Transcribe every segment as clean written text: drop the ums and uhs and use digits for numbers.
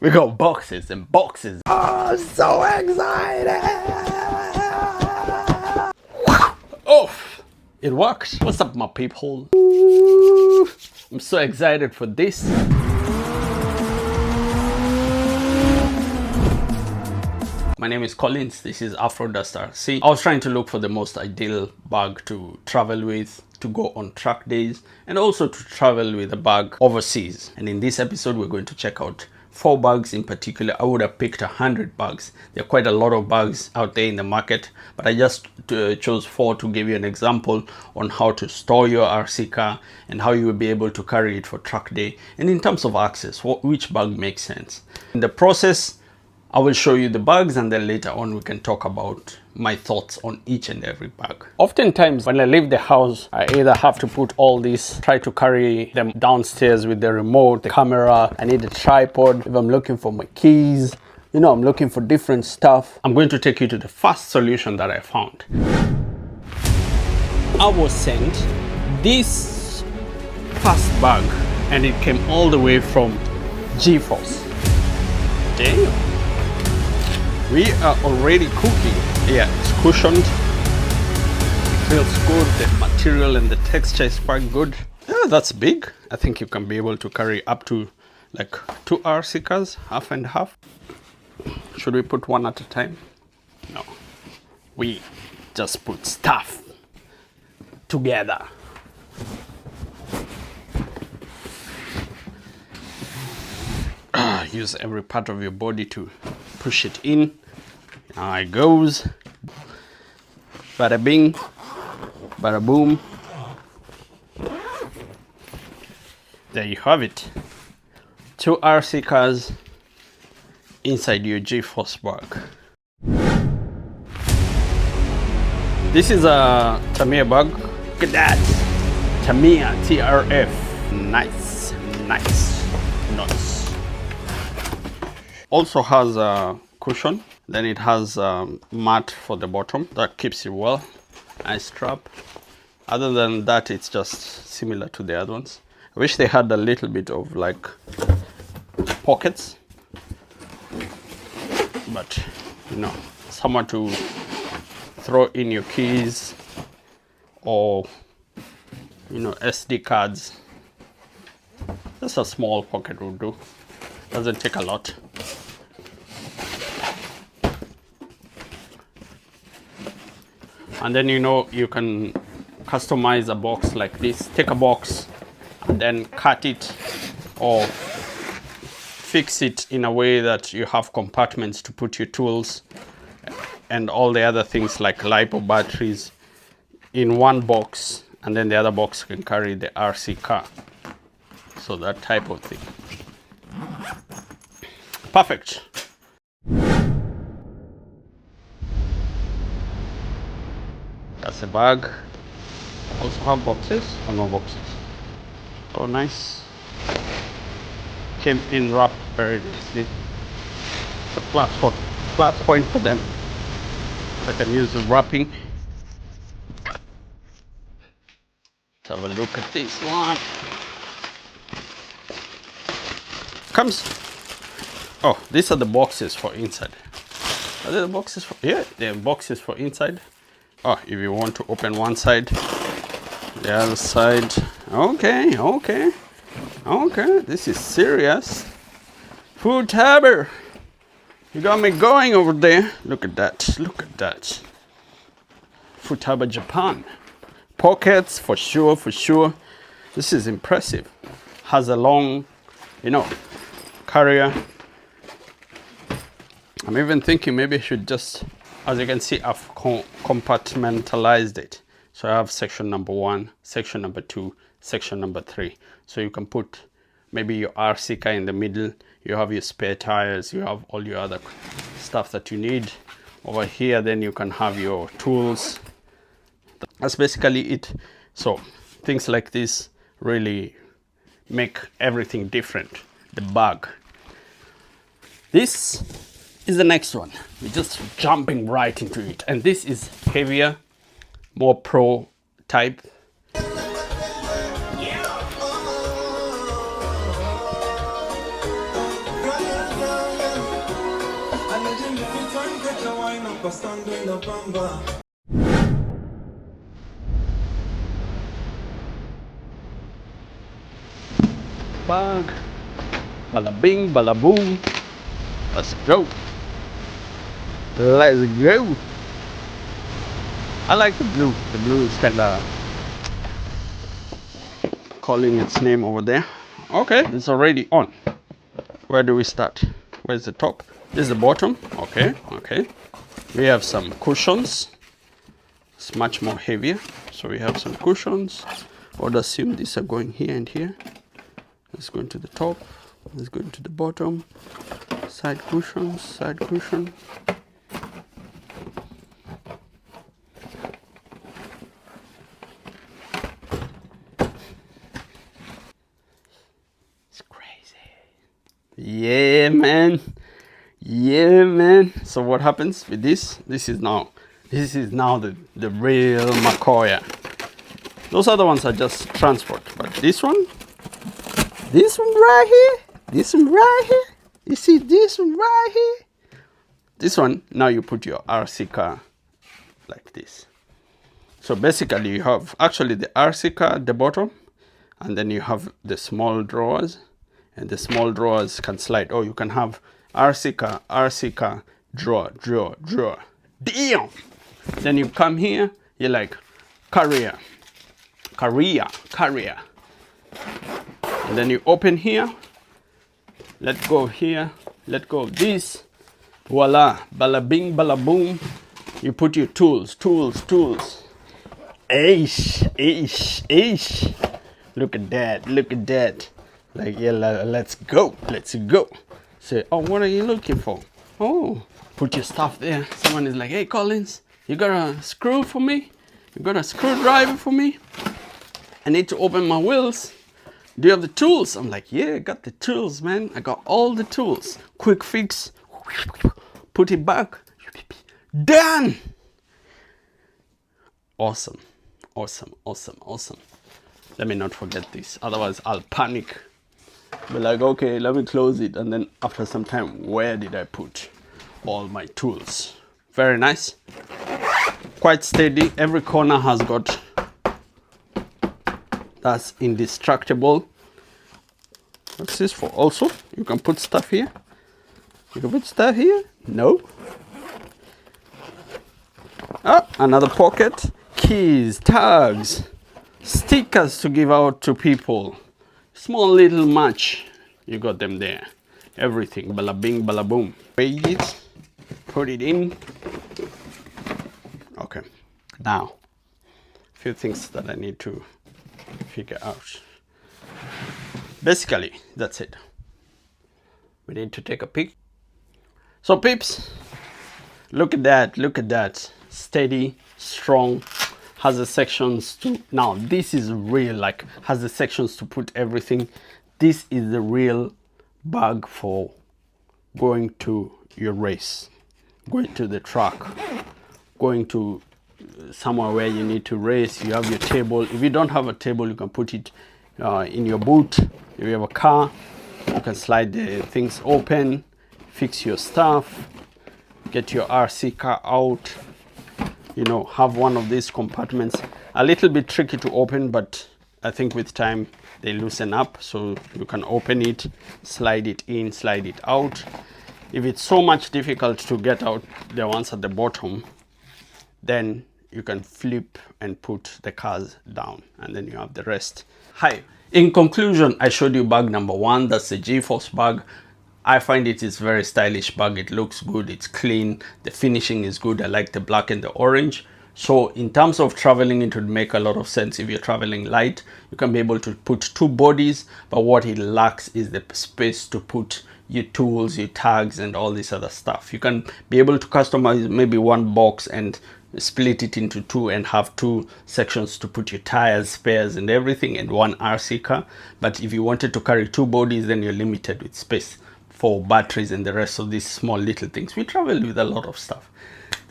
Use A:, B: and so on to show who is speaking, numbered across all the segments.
A: We got boxes and boxes. Oh, so excited! Oh, it worked. What's up, my people? Ooh, I'm so excited for this. My name is Collins. This is Afro Duster. See, I was trying to look for the most ideal bag to travel with, to go on track days, and also to travel with a bag overseas. And in this episode, we're going to check out 4 bags in particular. I would have picked 100 bags. There are quite a lot of bags out there in the market, but I just chose 4 to give you an example on how to store your RC car and how you will be able to carry it for track day. And in terms of access, which bag makes sense. In the process, I will show you the bags, and then later on we can talk about my thoughts on each and every bag. Oftentimes when I leave the house, I either have to put all these, try to carry them downstairs with the remote, the camera, I need a tripod, if I'm looking for my keys, you know, I'm looking for different stuff. I'm going to take you to the first solution that I found. I was sent this first bag and it came all the way from G-Force. Damn. We are already cooking. Yeah, it's cushioned. It feels good. The material and the texture is quite good. Yeah, that's big. I think you can be able to carry up to like 2 RC cars, half and half. Should we put one at a time? No. We just put stuff together. Use every part of your body to push it in. Now it goes. Bada bing, bada boom. There you have it. 2 RC cars inside your G-Force bag. This is a Tamiya bag. Look at that. Tamiya TRF. Nice, nice, nice. Also has a cushion. Then it has a mat for the bottom that keeps you well. Nice strap. Other than that, it's just similar to the other ones. I wish they had a little bit of like pockets, but you know, somewhere to throw in your keys or you know, SD cards. Just a small pocket will do. Doesn't take a lot. And then you know, you can customize a box like this. Take a box and then cut it or fix it in a way that you have compartments to put your tools and all the other things like LiPo batteries in one box, and then the other box can carry the RC car. So that type of thing. Perfect. That's a bag. Also have boxes or no boxes? Oh, nice. Came in wrap very nicely. It's a plus point for them. I can use the wrapping. Let's have a look at this one. Comes. Oh, these are the boxes for inside. Are they the boxes for? Yeah, they're boxes for inside. Oh, if you want to open one side, the other side. Okay, okay, okay. This is serious. Futaba, you got me going over there. Look at that. Look at that. Futaba, Japan. Pockets for sure, for sure. This is impressive. Has a long, you know, carrier. I'm even thinking maybe I should just, as you can see, I've compartmentalized it. So I have section number 1, section number 2, section number 3. So you can put maybe your RC car in the middle. You have your spare tires. You have all your other stuff that you need. Over here, then you can have your tools. That's basically it. So things like this really make everything different. The bag. This is the next one. We're just jumping right into it, and this is heavier, more pro type. Bag. Bada bing, bada boom. Let's go. Let's go. I like the blue. The blue is kind of calling its name over there. Okay, it's already on. Where do we start? Where's the top? This is the bottom. Okay, okay. We have some cushions. It's much more heavier. So we have some cushions. I would assume these are going here and here. Let's go into the top. Let's go into the bottom. Side cushions, side cushion. It's crazy. Yeah, man. Yeah, man. So what happens with this? This is now the real Makoya. Those other ones are just transport, but this one right here, you see this one right here? This one, now you put your RC car like this. So basically you have actually the RC car at the bottom, and then you have the small drawers, and the small drawers can slide. Oh, you can have RC car, drawer. Damn! Then you come here, you're like, carrier. And then you open here, let go of here, let go of this. Voila, bala bing, bala boom. You put your tools. Aish. Look at that. Like, yeah, let's go. Say, oh, what are you looking for? Oh, put your stuff there. Someone is like, hey, Collins, you got a screw for me? You got a screwdriver for me? I need to open my wheels. Do you have the tools? I'm like, yeah, I got the tools, man. I got all the tools. Quick fix. Put it back. Done. Awesome. Let me not forget this. Otherwise, I'll panic. Be like, okay, let me close it. And then after some time, where did I put all my tools? Very nice. Quite steady. Every corner has got... That's indestructible. What's this for? Also, you can put stuff here. No. Ah, another pocket. Keys, tags, stickers to give out to people. Small little match. You got them there. Everything. Bala bing, bala boom. Page it. Put it in. Okay. Now, a few things that I need to figure out. Basically, that's it. We need to take a peek. So peeps, look at that. Steady, strong, has the sections to, now this is real, like has the sections to put everything. This is the real bag for going to your race, going to the track, going to somewhere where you need to race. You have your table. If you don't have a table, you can put it in your boot. If you have a car, you can slide the things open, fix your stuff, get your RC car out, you know, have one of these compartments. A little bit tricky to open, but I think with time they loosen up, so you can open it, slide it in, slide it out. If it's so much difficult to get out the ones at the bottom, then you can flip and put the cars down, and then you have the rest. Hi. In conclusion, I showed you bag number one. That's the G-Force bag. I find it is very stylish bag. It looks good. It's clean. The finishing is good. I like the black and the orange. So in terms of traveling, it would make a lot of sense. If you're traveling light, you can be able to put two bodies, but what it lacks is the space to put your tools, your tags, and all this other stuff. You can be able to customize maybe one box and split it into two and have two sections to put your tires, spares, and everything, and one RC car. But if you wanted to carry two bodies, then you're limited with space for batteries and the rest of these small little things. We travel with a lot of stuff.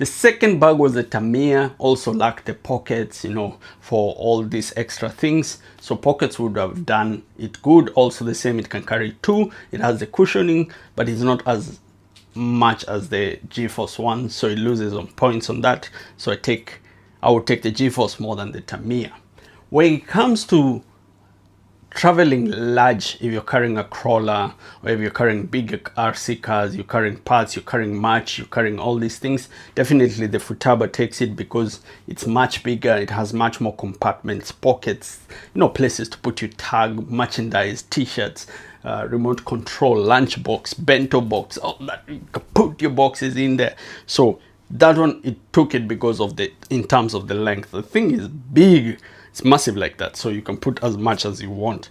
A: The second bag was the Tamiya, also lacked the pockets, you know, for all these extra things. So pockets would have done it good. Also the same, it can carry 2. It has the cushioning, but it's not as much as the GeForce one, so it loses on points on that. So I would take the GeForce more than the Tamiya. When it comes to traveling large, if you're carrying a crawler or if you're carrying big RC cars, you're carrying parts, you're carrying match, you're carrying all these things, definitely the Futaba takes it because it's much bigger, it has much more compartments, pockets, you know, places to put your tag, merchandise, t-shirts, remote control, lunchbox, bento box, all that. You can put your boxes in there. So that one, it took it because of in terms of the length. The thing is big, it's massive like that, so you can put as much as you want.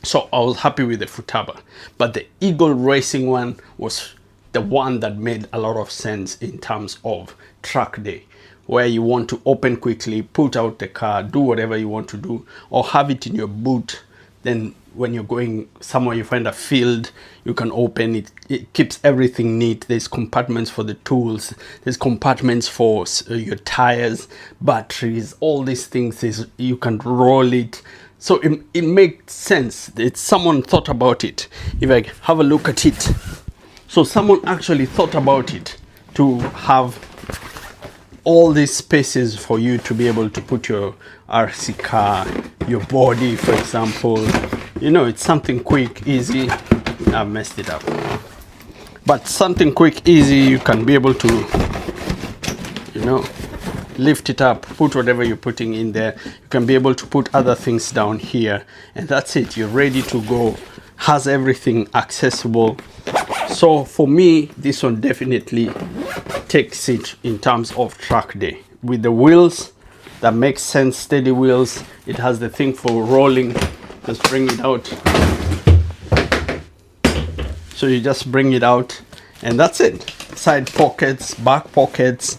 A: So I was happy with the Futaba, but the Eagle Racing one was the one that made a lot of sense in terms of track day, where you want to open quickly, put out the car, do whatever you want to do, or have it in your boot. Then when you're going somewhere, you find a field, you can open it. It keeps everything neat. There's compartments for the tools, there's compartments for your tires, batteries, all these things. You can roll it. So it makes sense. Someone thought about it. If I have a look at it, so someone actually thought about it to have all these spaces for you to be able to put your RC car, your body, for example. You know, it's something quick, easy. I messed it up, but something quick, easy. You can be able to, you know, lift it up, put whatever you're putting in there. You can be able to put other things down here, and that's it. You're ready to go. Has everything accessible. So for me, this one definitely takes it in terms of track day. With the wheels, that makes sense, steady wheels. It has the thing for rolling. Just bring it out. So you just bring it out and that's it. Side pockets, back pockets.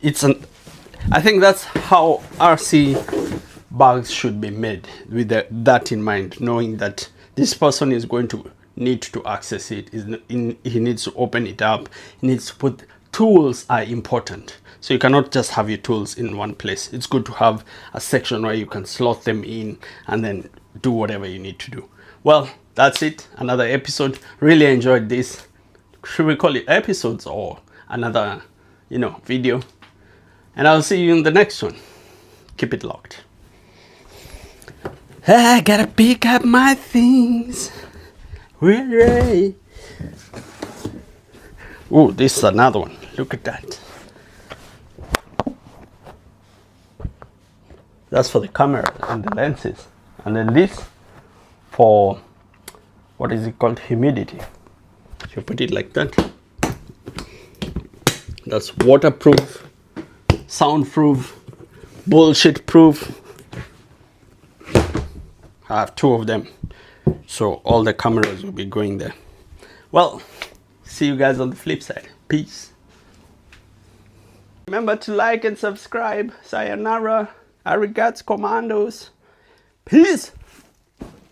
A: I think that's how RC bags should be made, with that in mind, knowing that this person is going to need to access it. He needs to open it up. He needs to put tools are important. So you cannot just have your tools in one place. It's good to have a section where you can slot them in and then do whatever you need to do. Well, that's it. Another episode. Really enjoyed this. Should we call it episodes or another, you know, video? And I'll see you in the next one. Keep it locked. I gotta pick up my things. Hooray! Oh, this is another one. Look at that. That's for the camera and the lenses. And then this for, what is it called? Humidity. You put it like that. That's waterproof, soundproof, bullshit proof. I have 2 of them, so all the cameras will be going there. Well, see you guys on the flip side. Peace. Remember to like and subscribe. Sayonara. Arigato commandos. Peace.